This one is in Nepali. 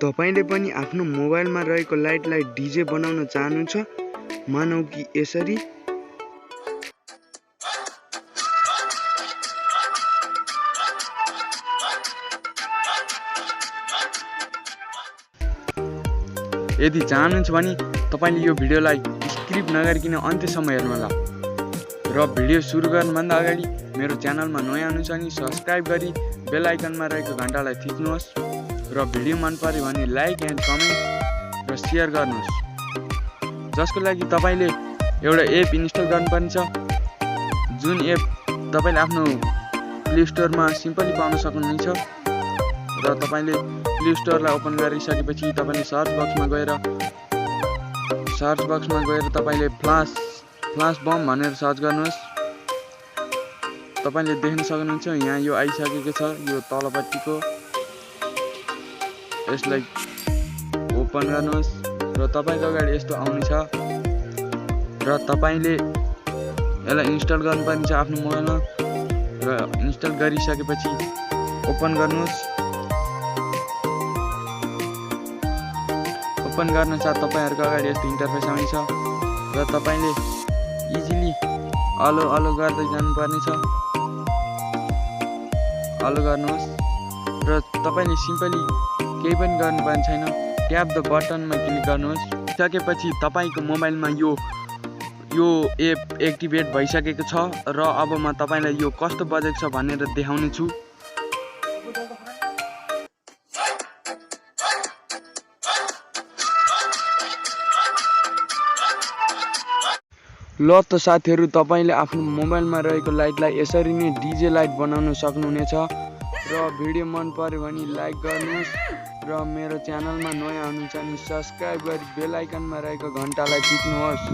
तपाईले पनि आफ्नो मोबाइलमा रहेको लाइटलाई डीजे बनाउन चाहनुहुन्छ मानौ कि यसरी। यदि चाहनुहुन्छ भने तपाईले यो भिडियोलाई स्किप नगरिकन अन्त्यसम्म हेर्नुहोला र भिडियो सुरु गर्नुभन्दा अगाडि मेरो च्यानलमा नयाँ हुनुहुन्छ भने सब्स्क्राइब गरी बेल आइकनमा रहेको घण्टालाई थिच्नुहोस् र भिडियो मन पर्यो भने लाइक एन्ड कमेन्ट र शेयर गर्नुहोस्, जसको लागि तपाईले एउटा एप इन्स्टल गर्नुपर्छ, जुन एप तपाईले आफ्नो प्ले स्टोरमा सिम्पली पाउन सक्नुहुन्छ। र तपाईले प्ले स्टोरलाई ओपन गरिसकेपछि तपाईले सर्च बक्समा गएर तपाईले फ्लास बम भनेर सर्च गर्नुहोस्। तपाईले देख्न सक्नुहुन्छ यहाँ यो आइसकेको छ, यो तलपट्टिको। यसलाई ओपन गर्नुहोस् र तपाईको अगाडि यस्तो आउनेछ र तपाईले यसलाई इन्स्टल गर्नुपर्ने छ आफ्नो मोबाइलमा र इन्स्टल गरिसकेपछि ओपन गर्नुहोस्। ओपन गर्न साथ तपाईहरुको अगाडि यस्तो इन्टरफेस आउँछ र तपाईले इजिली अलो गर्दै जानुपर्ने छ। अलो गर्नुहोस् र तपाईले सिम्पली केही पनि गर्नुपर्ने छैन, ट्याप द बटनमा क्लिक गर्नुहोस्। सकेपछि तपाईको मोबाइलमा यो एप एक्टिभेट भइसकेको छ र अब म तपाईलाई यो कस्तो बजेको छ भनेर देखाउने छु। ल त साथीहरु, तपाईले आफ्नो मोबाइलमा रहेको लाइटलाई यसरी नै डीजे लाइट बनाउन सक्नुहुनेछ र भिडियो मन पर्यो भने लाइक गर्नुहोस् र मेरो च्यानलमा नयाँ हुनुहुन्छ भने सब्स्क्राइब गरी बेल आइकनमा रहेको घण्टालाई थिच्नुहोस्।